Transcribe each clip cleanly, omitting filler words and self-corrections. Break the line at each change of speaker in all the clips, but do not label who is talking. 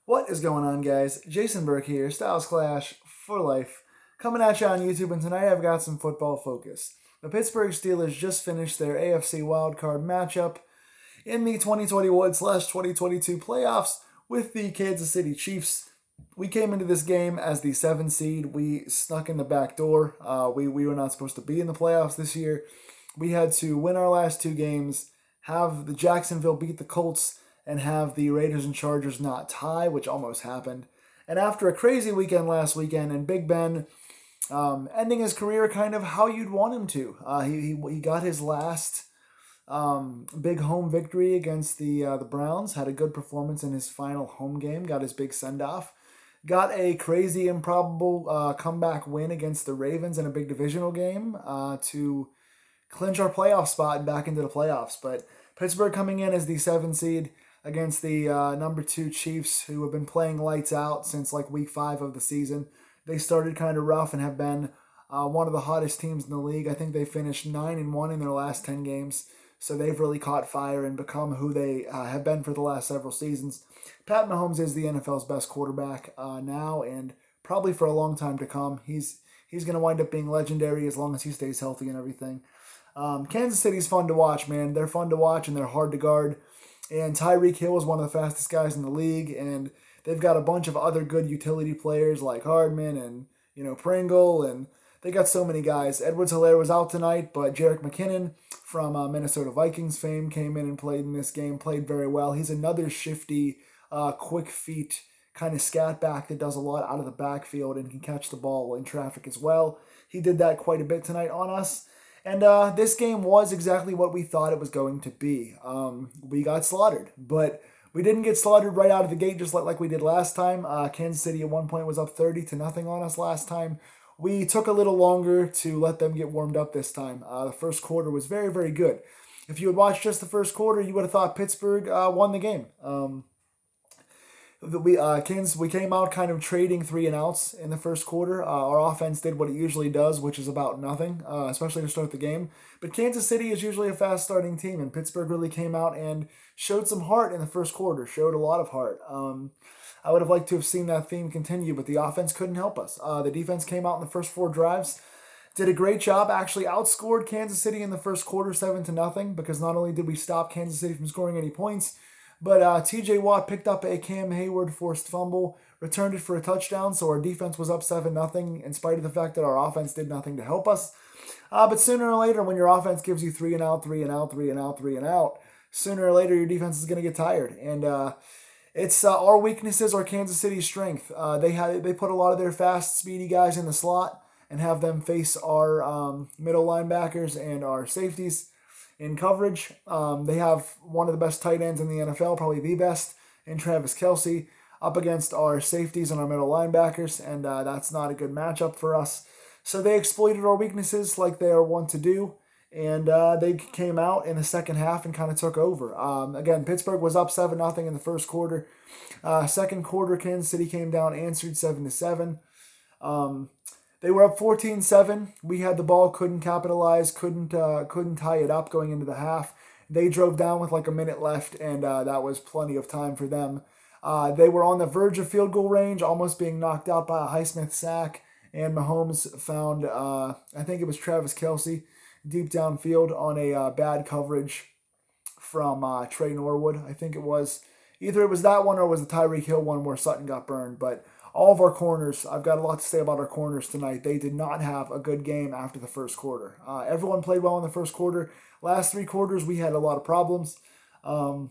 What is going on, guys? Jason Burke here, Styles Clash for life, coming at you on YouTube, and tonight I've got some football focus. The Pittsburgh Steelers just finished their AFC wildcard matchup in the 2021/2022 playoffs with the Kansas City Chiefs. We came into this game as the 7 seed. We snuck in the back door. We were not supposed to be in the playoffs this year. We had to win our last 2 games, have the Jacksonville beat the Colts, and have the Raiders and Chargers not tie, which almost happened. And after a crazy weekend last weekend, and Big Ben ending his career kind of how you'd want him to, he got his last big home victory against the Browns, had a good performance in his final home game, got his big send-off, got a crazy improbable comeback win against the Ravens in a big divisional game to clinch our playoff spot and back into the playoffs. But Pittsburgh coming in as the 7 seed against the number 2 Chiefs, who have been playing lights out since like week 5 of the season. They started kind of rough and have been one of the hottest teams in the league. I think they finished 9-1 in their last 10 games. So they've really caught fire and become who they have been for the last several seasons. Pat Mahomes is the NFL's best quarterback now, and probably for a long time to come. He's going to wind up being legendary as long as he stays healthy and everything. Kansas City's fun to watch, man. They're fun to watch and they're hard to guard. And Tyreek Hill is one of the fastest guys in the league, and they've got a bunch of other good utility players like Hardman and Pringle, and they got so many guys. Edwards-Helaire was out tonight, but Jerick McKinnon from Minnesota Vikings fame came in and played in this game, played very well. He's another shifty, quick feet kind of scat back that does a lot out of the backfield and can catch the ball in traffic as well. He did that quite a bit tonight on us. And this game was exactly what we thought it was going to be. We got slaughtered, but we didn't get slaughtered right out of the gate just like we did last time. Kansas City at one point was up 30-0 on us last time. We took a little longer to let them get warmed up this time. The first quarter was very, very good. If you had watched just the first quarter, you would have thought Pittsburgh won the game. We came out kind of trading 3-and-outs in the first quarter. Our offense did what it usually does, which is about nothing, especially to start the game. But Kansas City is usually a fast starting team, and Pittsburgh really came out and showed some heart in the first quarter, showed a lot of heart. I would have liked to have seen that theme continue, but the offense couldn't help us. The defense came out in the first 4 drives, did a great job, actually outscored Kansas City in the first quarter 7-0, because not only did we stop Kansas City from scoring any points, but TJ Watt picked up a Cam Hayward forced fumble, returned it for a touchdown, so our defense was up 7-0 in spite of the fact that our offense did nothing to help us. But sooner or later, when your offense gives you 3-and-out, 3-and-out, 3-and-out, 3-and-out, sooner or later your defense is going to get tired. And it's our weaknesses are Kansas City's strength. They put a lot of their fast, speedy guys in the slot and have them face our middle linebackers and our safeties in coverage. They have one of the best tight ends in the NFL, probably the best, in Travis Kelce, up against our safeties and our middle linebackers, and that's not a good matchup for us. So they exploited our weaknesses like they are wont to do, and they came out in the second half and kind of took over. Again, Pittsburgh was up 7-0 in the first quarter. Second quarter, Kansas City came down, answered 7-7. They were up 14-7. We had the ball, couldn't capitalize, couldn't tie it up going into the half. They drove down with like a minute left, and that was plenty of time for them. They were on the verge of field goal range, almost being knocked out by a Highsmith sack, and Mahomes found, I think it was Travis Kelce, deep downfield on a bad coverage from Trey Norwood. I think it was. Either it was that one or it was the Tyreek Hill one where Sutton got burned, but all of our corners, I've got a lot to say about our corners tonight. They did not have a good game after the first quarter. Everyone played well in the first quarter. Last 3 quarters, we had a lot of problems. And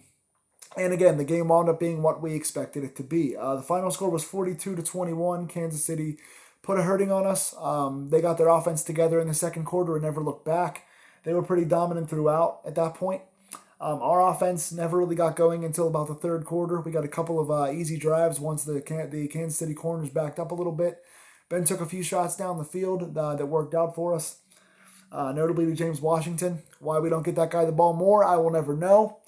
again, the game wound up being what we expected it to be. The final score was 42-21. Kansas City put a hurting on us. They got their offense together in the second quarter and never looked back. They were pretty dominant throughout at that point. Our offense never really got going until about the third quarter. We got a couple of easy drives once the Kansas City corners backed up a little bit. Ben took a few shots down the field that worked out for us, notably to James Washington. Why we don't get that guy the ball more, I will never know.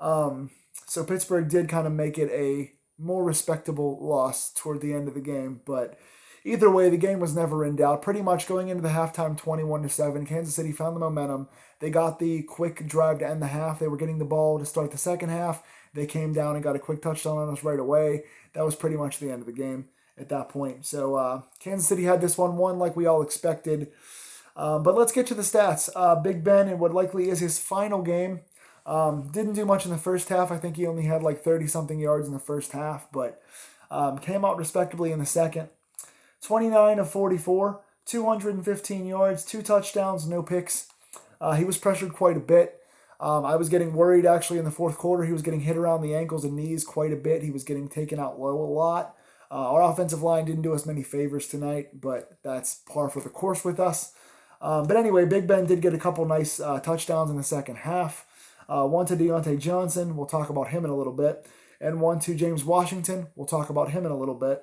So Pittsburgh did kind of make it a more respectable loss toward the end of the game, but either way, the game was never in doubt. Pretty much going into the halftime 21-7, Kansas City found the momentum. They got the quick drive to end the half. They were getting the ball to start the second half. They came down and got a quick touchdown on us right away. That was pretty much the end of the game at that point. So Kansas City had this one won like we all expected. But let's get to the stats. Big Ben, in what likely is his final game, didn't do much in the first half. I think he only had like 30-something yards in the first half, but came out respectably in the second. 29 of 44, 215 yards, 2 touchdowns, no picks. He was pressured quite a bit. I was getting worried actually in the fourth quarter. He was getting hit around the ankles and knees quite a bit. He was getting taken out low a lot. Our offensive line didn't do us many favors tonight, but that's par for the course with us. But anyway, Big Ben did get a couple nice touchdowns in the second half. One to Deontay Johnson. We'll talk about him in a little bit. And one to James Washington. We'll talk about him in a little bit.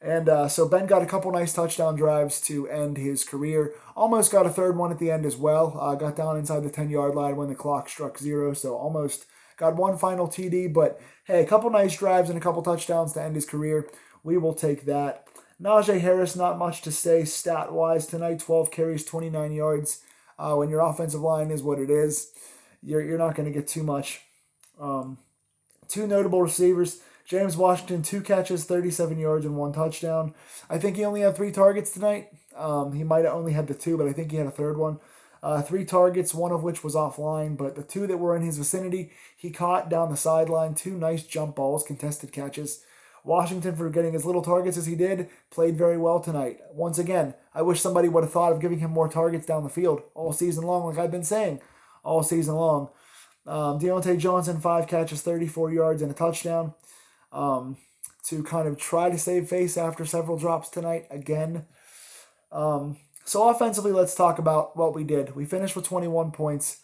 And so Ben got a couple nice touchdown drives to end his career. Almost got a third one at the end as well. Got down inside the 10-yard line when the clock struck 0. So almost got one final TD. But hey, a couple nice drives and a couple touchdowns to end his career. We will take that. Najee Harris, not much to say stat-wise tonight. 12 carries, 29 yards. When your offensive line is what it is, you're not going to get too much. 2 notable receivers. James Washington, 2 catches, 37 yards, and 1 touchdown. I think he only had 3 targets tonight. He might have only had the 2, but I think he had a third one. 3 targets, one of which was offline, but the 2 that were in his vicinity, he caught down the sideline. 2 nice jump balls, contested catches. Washington, for getting as little targets as he did, played very well tonight. Once again, I wish somebody would have thought of giving him more targets down the field all season long, like I've been saying all season long. Deontay Johnson, 5 catches, 34 yards, and a touchdown. To kind of try to save face after several drops tonight again. So offensively, let's talk about what we did. We finished with 21 points.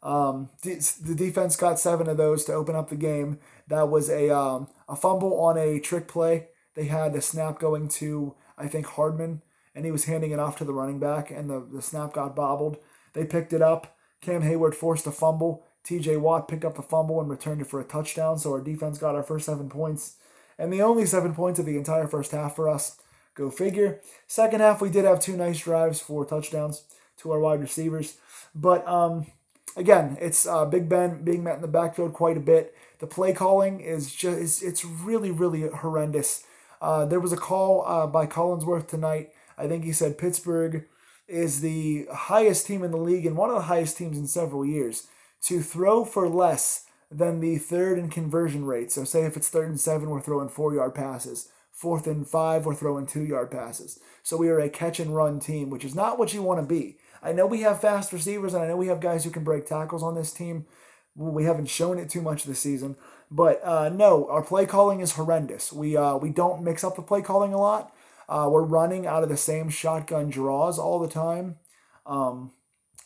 The defense got 7 of those to open up the game. That was a fumble on a trick play. They had the snap going to, I think, Hardman, and he was handing it off to the running back, and the snap got bobbled. They picked it up. Cam Hayward forced a fumble. TJ Watt picked up the fumble and returned it for a touchdown, so our defense got our first 7 points. And the only 7 points of the entire first half for us. Go figure. Second half, we did have 2 nice drives for touchdowns to our wide receivers. But again, it's Big Ben being met in the backfield quite a bit. The play calling is just, it's really, really horrendous. There was a call by Collinsworth tonight. I think he said Pittsburgh is the highest team in the league and one of the highest teams in several years to throw for less than the third and conversion rate. So say if it's 3rd and 7, we're throwing 4-yard passes. 4th and 5, we're throwing 2-yard passes. So we are a catch and run team, which is not what you want to be. I know we have fast receivers, and I know we have guys who can break tackles on this team. We haven't shown it too much this season. But no, our play calling is horrendous. We don't mix up the play calling a lot. We're running out of the same shotgun draws all the time.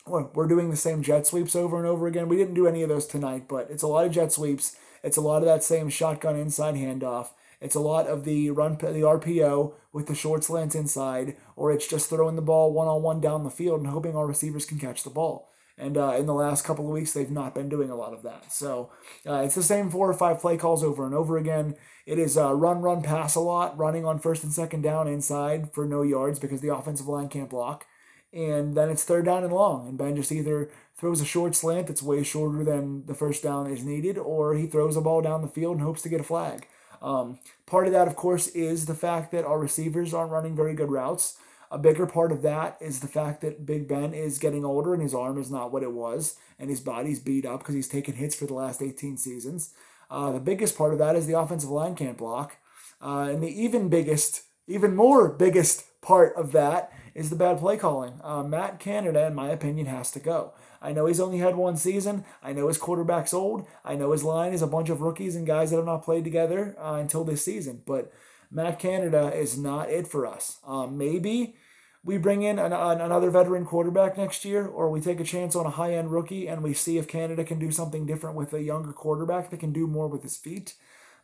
We're doing the same jet sweeps over and over again. We didn't do any of those tonight, but it's a lot of jet sweeps. It's a lot of that same shotgun inside handoff. It's a lot of the RPO with the short slants inside, or it's just throwing the ball one-on-one down the field and hoping our receivers can catch the ball. And in the last couple of weeks, they've not been doing a lot of that. So it's the same 4 or 5 play calls over and over again. It is run, pass a lot, running on 1st and 2nd down inside for no yards because the offensive line can't block. And then it's 3rd down and long. And Ben just either throws a short slant that's way shorter than the first down is needed, or he throws a ball down the field and hopes to get a flag. Part of that, of course, is the fact that our receivers aren't running very good routes. A bigger part of that is the fact that Big Ben is getting older and his arm is not what it was, and his body's beat up because he's taken hits for the last 18 seasons. The biggest part of that is the offensive line can't block. And the even more biggest part of that is the bad play calling. Matt Canada, in my opinion, has to go. I know he's only had 1 season. I know his quarterback's old. I know his line is a bunch of rookies and guys that have not played together until this season. But Matt Canada is not it for us. Maybe we bring in another veteran quarterback next year, or we take a chance on a high-end rookie and we see if Canada can do something different with a younger quarterback that can do more with his feet.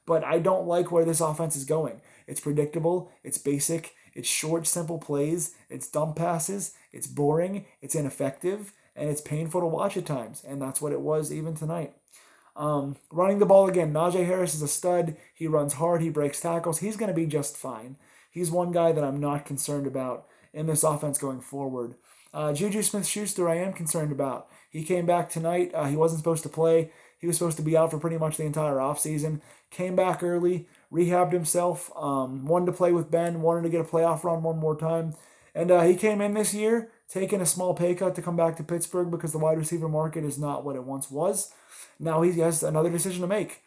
But I don't like where this offense is going. It's predictable. It's basic. It's short, simple plays. It's dump passes. It's boring. It's ineffective. And it's painful to watch at times. And that's what it was even tonight. Running the ball again. Najee Harris is a stud. He runs hard. He breaks tackles. He's going to be just fine. He's one guy that I'm not concerned about in this offense going forward. Juju Smith-Schuster I am concerned about. He came back tonight. He wasn't supposed to play. He was supposed to be out for pretty much the entire offseason. Came back early, rehabbed himself, wanted to play with Ben, wanted to get a playoff run one more time. And he came in this year, taking a small pay cut to come back to Pittsburgh because the wide receiver market is not what it once was. Now he has another decision to make.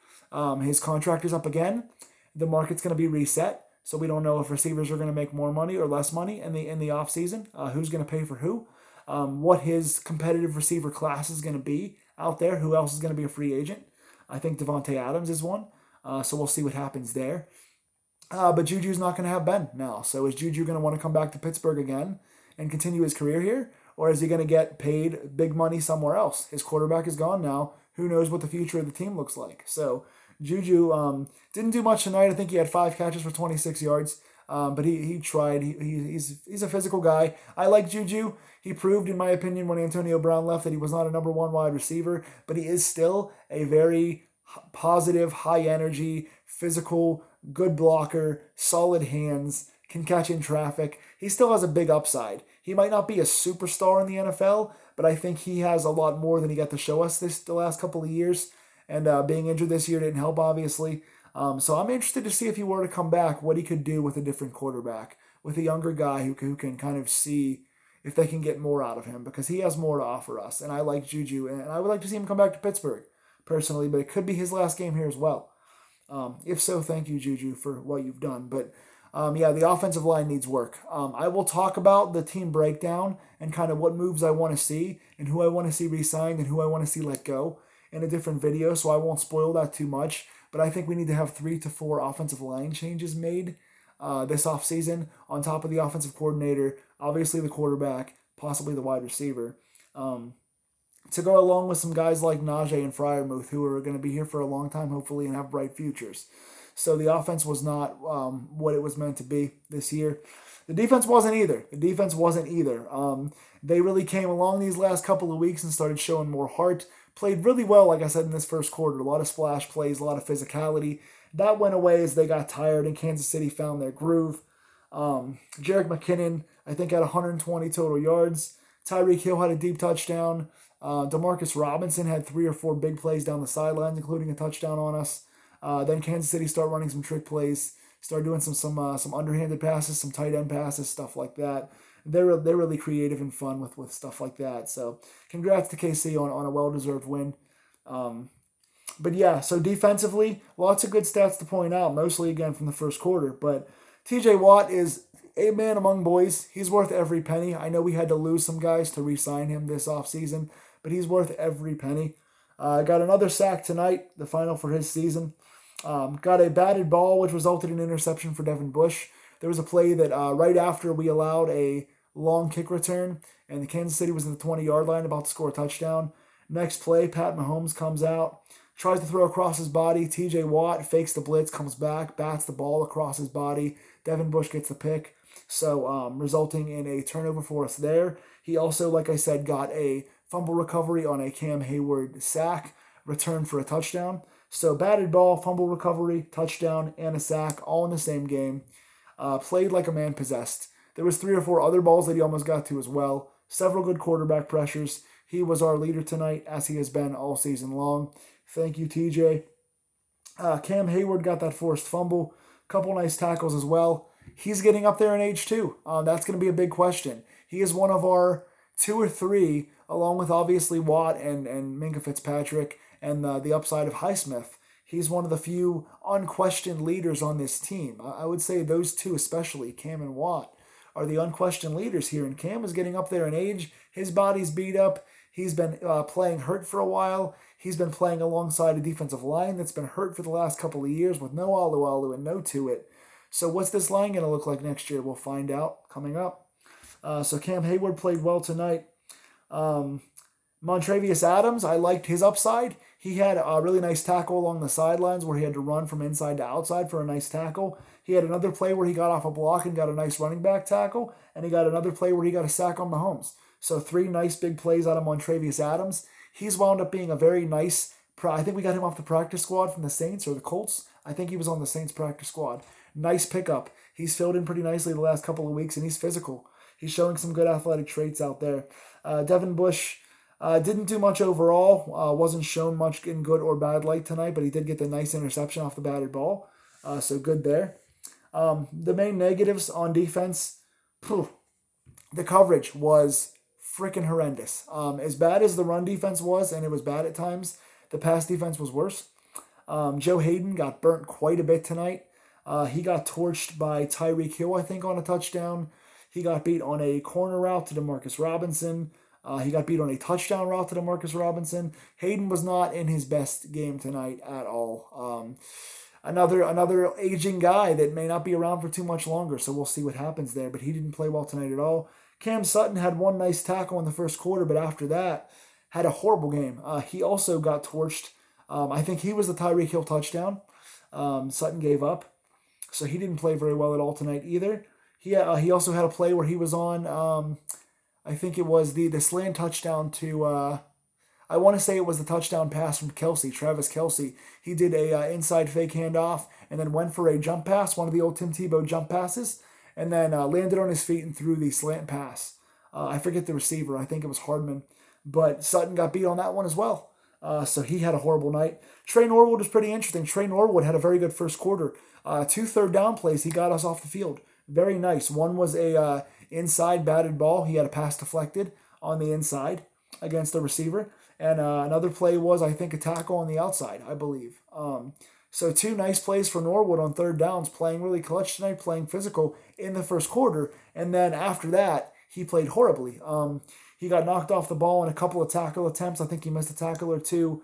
His contract is up again. The market's going to be reset. So we don't know if receivers are going to make more money or less money in the offseason. Who's going to pay for who? What his competitive receiver class is going to be out there. Who else is going to be a free agent? I think Devontae Adams is one. So we'll see what happens there. But Juju's not going to have Ben now. So is Juju going to want to come back to Pittsburgh again and continue his career here? Or is he going to get paid big money somewhere else? His quarterback is gone now. Who knows what the future of the team looks like? So Juju didn't do much tonight. I think he had 5 catches for 26 yards. But he tried. He's a physical guy. I like Juju. He proved, in my opinion, when Antonio Brown left that he was not a number 1 wide receiver. But he is still a very positive, high-energy, physical, good blocker, solid hands, can catch in traffic. He still has a big upside. He might not be a superstar in the NFL, but I think he has a lot more than he got to show us the last couple of years. And being injured this year didn't help, obviously. So I'm interested to see if he were to come back, what he could do with a different quarterback, with a younger guy who can kind of see if they can get more out of him, because he has more to offer us. And I like Juju, and I would like to see him come back to Pittsburgh, personally, but it could be his last game here as well. If so, thank you, Juju, for what you've done. But the offensive line needs work. I will talk about the team breakdown and kind of what moves I want to see and who I want to see re-signed and who I want to see let go in a different video, so I won't spoil that too much. But I think we need to have 3 to 4 offensive line changes made this offseason on top of the offensive coordinator, obviously the quarterback, possibly the wide receiver, to go along with some guys like Najee and Freiermuth, who are going to be here for a long time, hopefully, and have bright futures. So the offense was not what it was meant to be this year. The defense wasn't either. They really came along these last couple of weeks and started showing more heart. Played really well, like I said, in this first quarter. A lot of splash plays, a lot of physicality. That went away as they got tired and Kansas City found their groove. Jerick McKinnon, I think, had 120 total yards. Tyreek Hill had a deep touchdown. Demarcus Robinson had 3 or 4 big plays down the sidelines, including a touchdown on us. Then Kansas City started running some trick plays, started doing some underhanded passes, some tight end passes, stuff like that. They're really creative and fun with stuff like that. So congrats to KC on a well-deserved win. But yeah, so defensively, lots of good stats to point out, mostly again from the first quarter. But TJ Watt is a man among boys. He's worth every penny. I know we had to lose some guys to re-sign him this offseason, but he's worth every penny. Got another sack tonight, the final for his season. Got a batted ball, which resulted in an interception for Devin Bush. There was a play that right after we allowed a long kick return, and the Kansas City was in the 20-yard line about to score a touchdown. Next play, Pat Mahomes comes out, tries to throw across his body. TJ Watt fakes the blitz, comes back, bats the ball across his body. Devin Bush gets the pick, so resulting in a turnover for us there. He also, like I said, got a fumble recovery on a Cam Hayward sack, return for a touchdown. So batted ball, fumble recovery, touchdown, and a sack, all in the same game. Played like a man possessed. There was 3 or 4 other balls that he almost got to as well. Several good quarterback pressures. He was our leader tonight, as he has been all season long. Thank you, TJ. Cam Hayward got that forced fumble. Couple nice tackles as well. He's getting up there in age too. That's going to be a big question. He is one of our 2 or 3, along with obviously Watt and Minkah Fitzpatrick and the upside of Highsmith. He's one of the few unquestioned leaders on this team. I would say those 2 especially, Cam and Watt, are the unquestioned leaders here. And Cam is getting up there in age. His body's beat up. He's been playing hurt for a while. He's been playing alongside a defensive line that's been hurt for the last couple of years with no Alu and no Tuitt. So what's this line going to look like next year? We'll find out coming up. So Cam Hayward played well tonight. Montrevius Adams, I liked his upside. He had a really nice tackle along the sidelines where he had to run from inside to outside for a nice tackle. He had another play where he got off a block and got a nice running back tackle. And he got another play where he got a sack on Mahomes. So 3 nice big plays out of Montrevius Adams. He's wound up being a very nice, I think we got him off the practice squad from the Saints or the Colts. I think he was on the Saints practice squad. Nice pickup. He's filled in pretty nicely the last couple of weeks, and he's physical. He's showing some good athletic traits out there. Devin Bush, Didn't do much overall. Wasn't shown much in good or bad light tonight, but he did get the nice interception off the batted ball. So good there. The main negatives on defense, the coverage was freaking horrendous. As bad as the run defense was, and it was bad at times, the pass defense was worse. Joe Hayden got burnt quite a bit tonight. He got torched by Tyreek Hill, I think, on a touchdown. He got beat on a corner route to Demarcus Robinson. He got beat on a touchdown route to Demarcus Robinson. Hayden was not in his best game tonight at all. Another aging guy that may not be around for too much longer, so we'll see what happens there. But he didn't play well tonight at all. Cam Sutton had one nice tackle in the first quarter, but after that, had a horrible game. He also got torched. I think he was the Tyreek Hill touchdown. Sutton gave up, so he didn't play very well at all tonight either. He also had a play where he was on. I think it was the slant touchdown to. I want to say it was the touchdown pass from Travis Kelce. He did a inside fake handoff and then went for a jump pass, one of the old Tim Tebow jump passes, and then landed on his feet and threw the slant pass. I forget the receiver. I think it was Hardman, but Sutton got beat on that one as well. So he had a horrible night. Trey Norwood was pretty interesting. Trey Norwood had a very good first quarter. 2 third down plays, he got us off the field. Very nice. One was a inside batted ball. He had a pass deflected on the inside against the receiver. And another play was, I think, a tackle on the outside, I believe. So 2 nice plays for Norwood on third downs, playing really clutch tonight, playing physical in the first quarter. And then after that, he played horribly. He got knocked off the ball in a couple of tackle attempts. I think he missed a tackle or 2.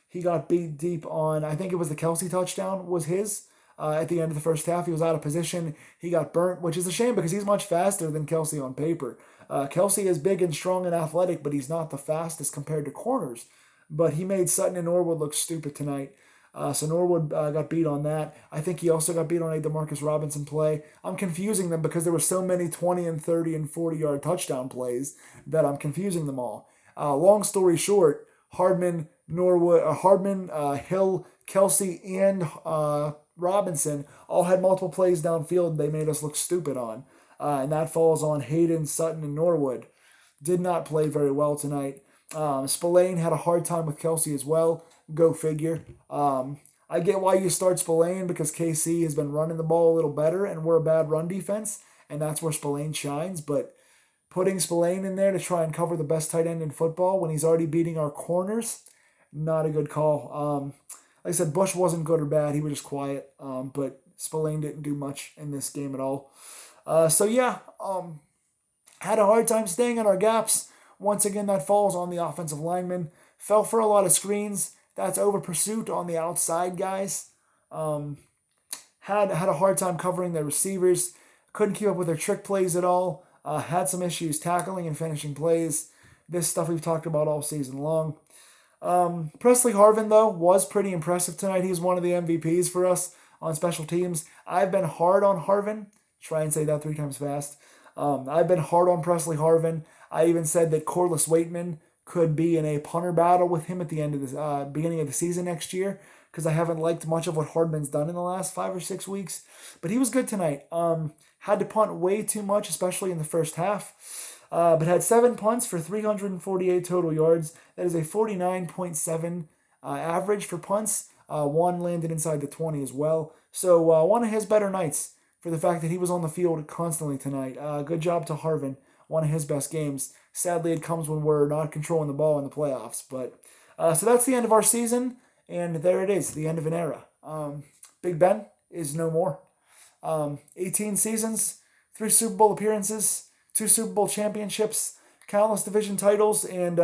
He got beat deep on, I think it was the Kelce touchdown was his. At the end of the first half, he was out of position. He got burnt, which is a shame because he's much faster than Kelce on paper. Kelce is big and strong and athletic, but he's not the fastest compared to corners. But he made Sutton and Norwood look stupid tonight. So Norwood got beat on that. I think he also got beat on a Demarcus Robinson play. I'm confusing them because there were so many 20 and 30 and 40-yard touchdown plays that I'm confusing them all. Long story short, Hardman, Hill, Kelce, and Robinson all had multiple plays downfield they made us look stupid on. And that falls on Hayden, Sutton, and Norwood. Did not play very well tonight. Spillane had a hard time with Kelce as well. Go figure. I get why you start Spillane because KC has been running the ball a little better and we're a bad run defense, and that's where Spillane shines. But putting Spillane in there to try and cover the best tight end in football when he's already beating our corners, not a good call. Like I said, Bush wasn't good or bad. He was just quiet. But Spillane didn't do much in this game at all. Had a hard time staying in our gaps. Once again, that falls on the offensive lineman. Fell for a lot of screens. That's over pursuit on the outside guys. Had a hard time covering their receivers. Couldn't keep up with their trick plays at all. Had some issues tackling and finishing plays. This stuff we've talked about all season long. Presley Harvin, though, was pretty impressive tonight. He's one of the MVPs for us on special teams. I've been hard on Harvin. Try and say that 3 times fast. I've been hard on Presley Harvin. I even said that Corliss Waitman could be in a punter battle with him at the end of the beginning of the season next year because I haven't liked much of what Hardman's done in the last 5 or 6 weeks. But he was good tonight. Had to punt way too much, especially in the first half. But had 7 punts for 348 total yards. That is a 49.7 average for punts. 1 landed inside the 20 as well. So one of his better nights for the fact that he was on the field constantly tonight. Good job to Harvin. One of his best games. Sadly, it comes when we're not controlling the ball in the playoffs. But so that's the end of our season, and there it is, the end of an era. Big Ben is no more. 18 seasons, 3 Super Bowl appearances, 2 Super Bowl championships, countless division titles, and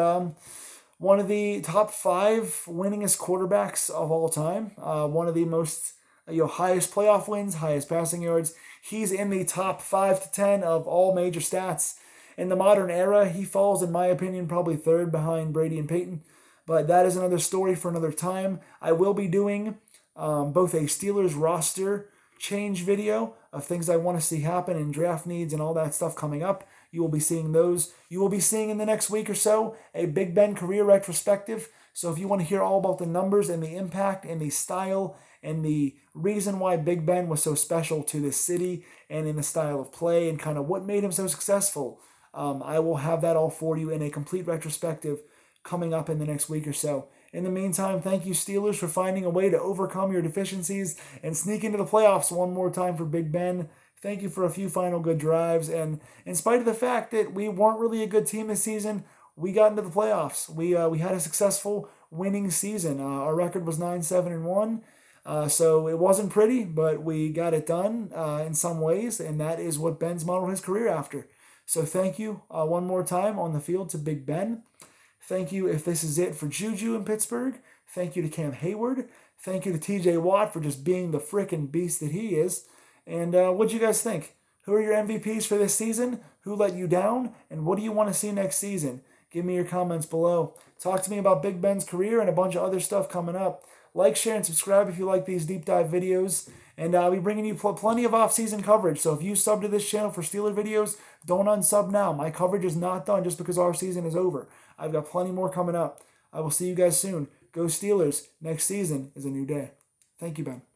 one of the top 5 winningest quarterbacks of all time. One of the most highest playoff wins, highest passing yards. He's in the top 5 to 10 of all major stats. In the modern era, he falls, in my opinion, probably 3rd behind Brady and Peyton. But that is another story for another time. I will be doing both a Steelers roster change video of things I want to see happen and draft needs and all that stuff coming up. You will be seeing those. You will be seeing in the next week or so a Big Ben career retrospective. So if you want to hear all about the numbers and the impact and the style and the reason why Big Ben was so special to this city and in the style of play and kind of what made him so successful, I will have that all for you in a complete retrospective coming up in the next week or so. In the meantime, thank you, Steelers, for finding a way to overcome your deficiencies and sneak into the playoffs one more time for Big Ben. Thank you for a few final good drives. And in spite of the fact that we weren't really a good team this season, we got into the playoffs. We had a successful winning season. Our record was 9-7-1. So it wasn't pretty, but we got it done in some ways, and that is what Ben's modeled his career after. So thank you one more time on the field to Big Ben. Thank you if this is it for Juju in Pittsburgh. Thank you to Cam Hayward. Thank you to TJ Watt for just being the frickin' beast that he is. And what'd you guys think? Who are your MVPs for this season? Who let you down? And what do you want to see next season? Give me your comments below. Talk to me about Big Ben's career and a bunch of other stuff coming up. Like, share, and subscribe if you like these deep dive videos. And I'll be bringing you plenty of off-season coverage. So if you sub to this channel for Steeler videos, don't unsub now. My coverage is not done just because our season is over. I've got plenty more coming up. I will see you guys soon. Go Steelers. Next season is a new day. Thank you, Ben.